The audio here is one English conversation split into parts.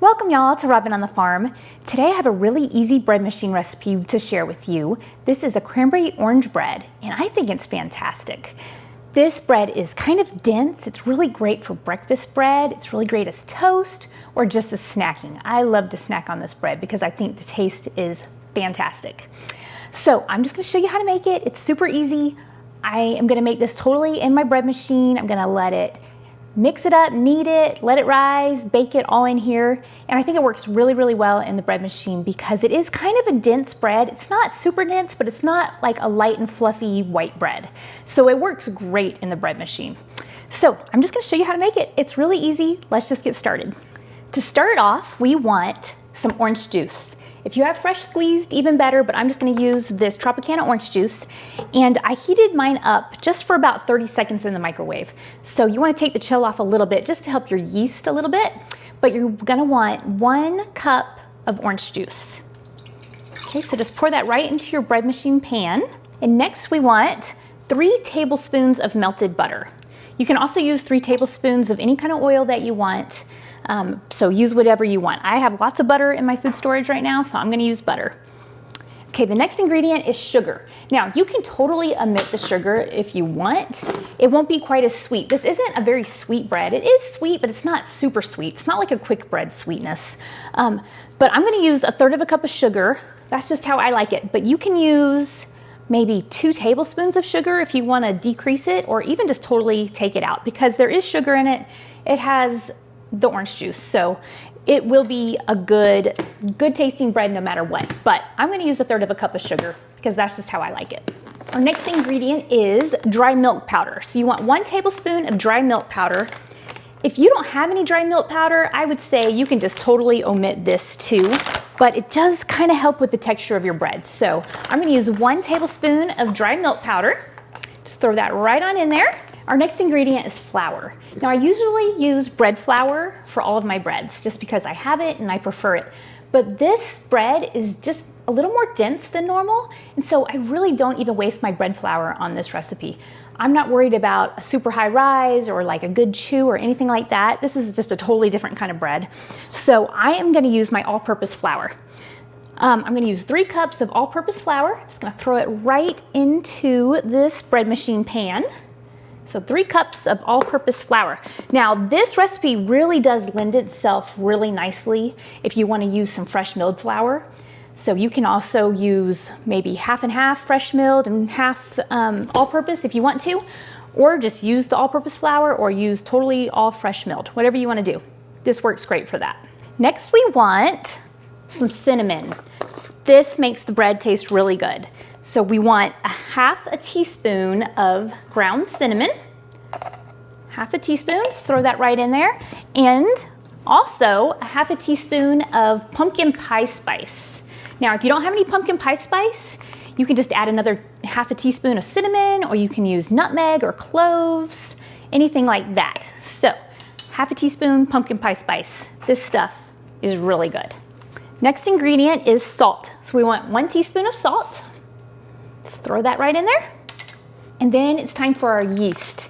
Welcome y'all to Robyn on the Farm. Today I have a really easy bread machine recipe to share with you. This is a cranberry orange bread and I think it's fantastic. This bread is kind of dense. It's really great for breakfast bread. It's really great as toast or just as snacking. I love to snack on this bread because I think the taste is fantastic. So I'm just gonna show you how to make it. It's super easy. I am gonna make this totally in my bread machine. I'm gonna let it mix it up, knead it, let it rise, bake it all in here. And I think it works really, really well in the bread machine because it is kind of a dense bread. It's not super dense, but it's not like a light and fluffy white bread. So it works great in the bread machine. So I'm just gonna show you how to make it. It's really easy. Let's just get started. To start off, we want some orange juice. If you have fresh squeezed, even better, but I'm just gonna use this Tropicana orange juice. And I heated mine up just for about 30 seconds in the microwave. So you wanna take the chill off a little bit just to help your yeast a little bit, but you're gonna want 1 cup of orange juice. Okay, so just pour that right into your bread machine pan. And next we want 3 tablespoons of melted butter. You can also use 3 tablespoons of any kind of oil that you want. So use whatever you want. I have lots of butter in my food storage right now, so I'm gonna use butter. Okay, the next ingredient is sugar. Now, you can totally omit the sugar if you want. It won't be quite as sweet. This isn't a very sweet bread. It is sweet, but it's not super sweet. It's not like a quick bread sweetness. But I'm gonna use 1/3 cup of sugar. That's just how I like it. But you can use maybe 2 tablespoons of sugar if you wanna decrease it, or even just totally take it out because there is sugar in it. It has the orange juice, so it will be a good tasting bread no matter what. But I'm gonna use 1/3 cup of sugar because that's just how I like it. Our next ingredient is dry milk powder. So you want 1 tablespoon of dry milk powder. If you don't have any dry milk powder, I would say you can just totally omit this too, but it does kind of help with the texture of your bread. So I'm gonna use 1 tablespoon of dry milk powder. Just throw that right on in there. Our next ingredient is flour. Now I usually use bread flour for all of my breads just because I have it and I prefer it. But this bread is just a little more dense than normal, and so I really don't even waste my bread flour on this recipe. I'm not worried about a super high rise or like a good chew or anything like that. This is just a totally different kind of bread. So I am gonna use my all-purpose flour. I'm gonna use 3 cups of all-purpose flour. Just gonna throw it right into this bread machine pan. So 3 cups of all-purpose flour. Now this recipe really does lend itself really nicely if you want to use some fresh milled flour. So you can also use maybe half and half fresh milled and half all-purpose if you want to, or just use the all-purpose flour or use totally all fresh milled, whatever you want to do. This works great for that. Next we want some cinnamon. This makes the bread taste really good. So we want 1/2 teaspoon of ground cinnamon, 1/2 teaspoon, throw that right in there. And also 1/2 teaspoon of pumpkin pie spice. Now, if you don't have any pumpkin pie spice, you can just add another 1/2 teaspoon of cinnamon, or you can use nutmeg or cloves, anything like that. So 1/2 teaspoon pumpkin pie spice. This stuff is really good. Next ingredient is salt. So we want 1 teaspoon of salt. Just throw that right in there. And then it's time for our yeast.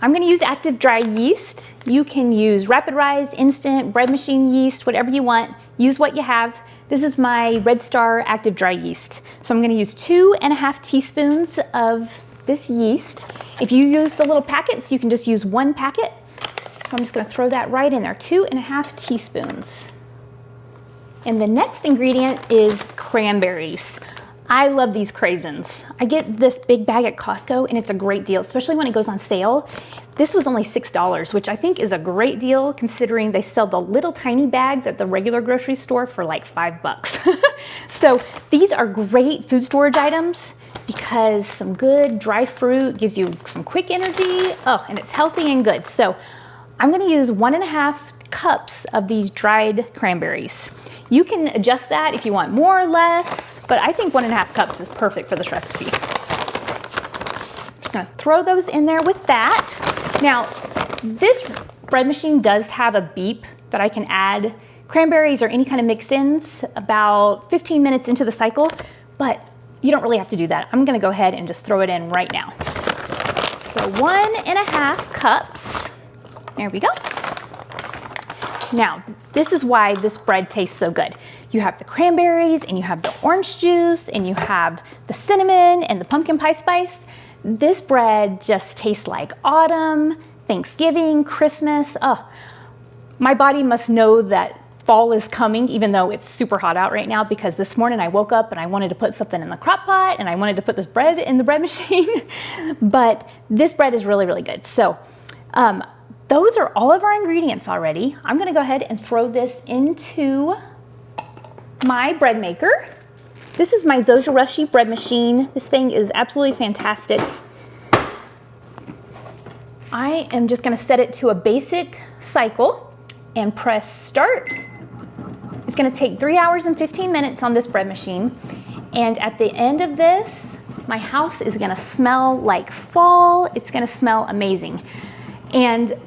I'm gonna use active dry yeast. You can use rapid rise, instant, bread machine yeast, whatever you want. Use what you have. This is my Red Star active dry yeast. So I'm gonna use 2.5 teaspoons of this yeast. If you use the little packets, you can just use 1 packet. So I'm just gonna throw that right in there, 2.5 teaspoons. And the next ingredient is cranberries. I love these craisins. I get this big bag at Costco and it's a great deal, especially when it goes on sale. This was only $6, which I think is a great deal considering they sell the little tiny bags at the regular grocery store for like $5. So these are great food storage items because some good dry fruit gives you some quick energy. Oh, and it's healthy and good. So I'm gonna use 1.5 cups of these dried cranberries. You can adjust that if you want more or less, but I think 1.5 cups is perfect for this recipe. I'm just gonna throw those in there with that. Now, this bread machine does have a beep that I can add cranberries or any kind of mix-ins about 15 minutes into the cycle, but you don't really have to do that. I'm gonna go ahead and just throw it in right now. So 1.5 cups, there we go. Now, this is why this bread tastes so good. You have the cranberries and you have the orange juice and you have the cinnamon and the pumpkin pie spice. This bread just tastes like autumn, Thanksgiving, Christmas. Oh, my body must know that fall is coming, even though it's super hot out right now, because this morning I woke up and I wanted to put something in the crock pot and I wanted to put this bread in the bread machine. But this bread is really, really good. So those are all of our ingredients already. I'm gonna go ahead and throw this into my bread maker. This is my Zojirushi bread machine. This thing is absolutely fantastic. I am just gonna set it to a basic cycle and press start. It's gonna take 3 hours and 15 minutes on this bread machine. And at the end of this, my house is gonna smell like fall. It's gonna smell amazing. And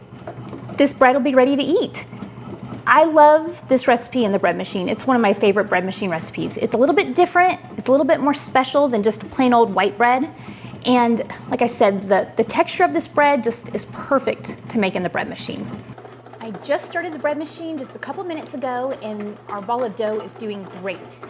this bread will be ready to eat. I love this recipe in the bread machine. It's one of my favorite bread machine recipes. It's a little bit different. It's a little bit more special than just plain old white bread. And like I said, the texture of this bread just is perfect to make in the bread machine. I just started the bread machine just a couple minutes ago and our ball of dough is doing great.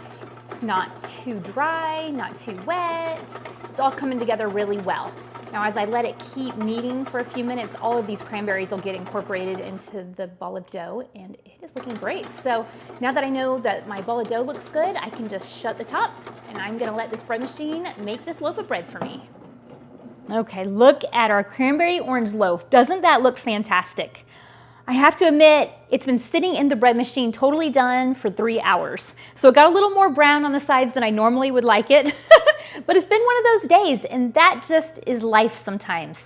It's not too dry, not too wet. It's all coming together really well. Now, as I let it keep kneading for a few minutes, all of these cranberries will get incorporated into the ball of dough, and it is looking great. So now that I know that my ball of dough looks good, I can just shut the top, and I'm gonna let this bread machine make this loaf of bread for me. Okay, look at our cranberry orange loaf. Doesn't that look fantastic? I have to admit, it's been sitting in the bread machine totally done for 3 hours. So it got a little more brown on the sides than I normally would like it. But it's been one of those days, and that just is life sometimes.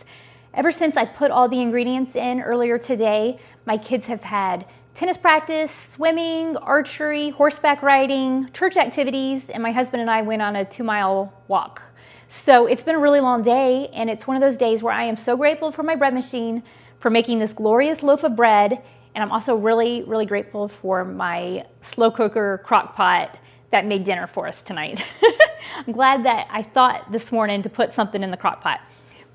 Ever since I put all the ingredients in earlier today, my kids have had tennis practice, swimming, archery, horseback riding, church activities, and my husband and I went on a 2-mile walk. So it's been a really long day, and it's one of those days where I am so grateful for my bread machine, for making this glorious loaf of bread, and I'm also really, really grateful for my slow cooker crock pot that made dinner for us tonight. I'm glad that I thought this morning to put something in the crock pot.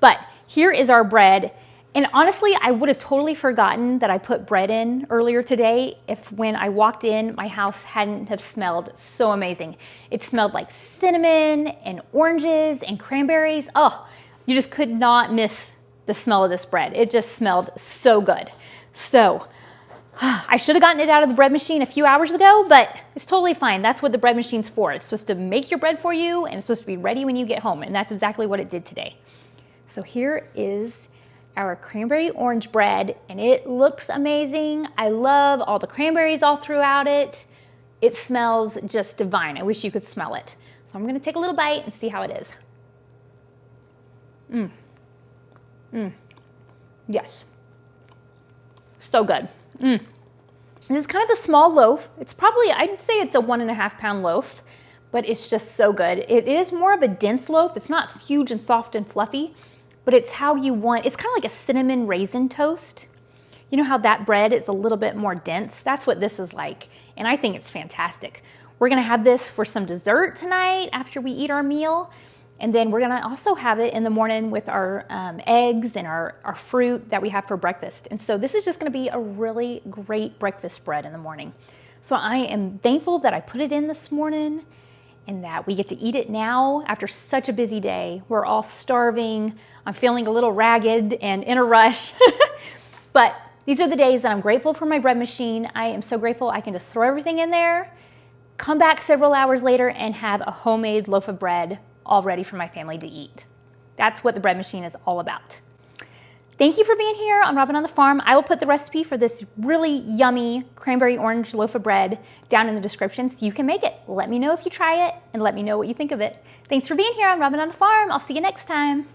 But here is our bread, and honestly, I would have totally forgotten that I put bread in earlier today if when I walked in, my house hadn't have smelled so amazing. It smelled like cinnamon and oranges and cranberries. Oh, you just could not miss the smell of this bread. It just smelled so good. So I should have gotten it out of the bread machine a few hours ago, but it's totally fine. That's what the bread machine's for. It's supposed to make your bread for you, and it's supposed to be ready when you get home, and that's exactly what it did today. So here is our cranberry orange bread, and it looks amazing. I love all the cranberries all throughout it. It smells just divine. I wish you could smell it. So I'm gonna take a little bite and see how it is. Yes. So good. This is kind of a small loaf. It's probably, I'd say it's a 1.5 pound loaf, but it's just so good. It is more of a dense loaf. It's not huge and soft and fluffy, but it's how you want, it's kind of like a cinnamon raisin toast. You know how that bread is a little bit more dense? That's what this is like, and I think it's fantastic. We're gonna have this for some dessert tonight after we eat our meal. And then we're gonna also have it in the morning with our eggs and our fruit that we have for breakfast. And so this is just gonna be a really great breakfast bread in the morning. So I am thankful that I put it in this morning and that we get to eat it now after such a busy day. We're all starving. I'm feeling a little ragged and in a rush. But these are the days that I'm grateful for my bread machine. I am so grateful I can just throw everything in there, come back several hours later and have a homemade loaf of bread all ready for my family to eat. That's what the bread machine is all about. Thank you for being here on Robyn on the Farm. I will put the recipe for this really yummy cranberry orange loaf of bread down in the description so you can make it. Let me know if you try it and let me know what you think of it. Thanks for being here on Robyn on the Farm. I'll see you next time.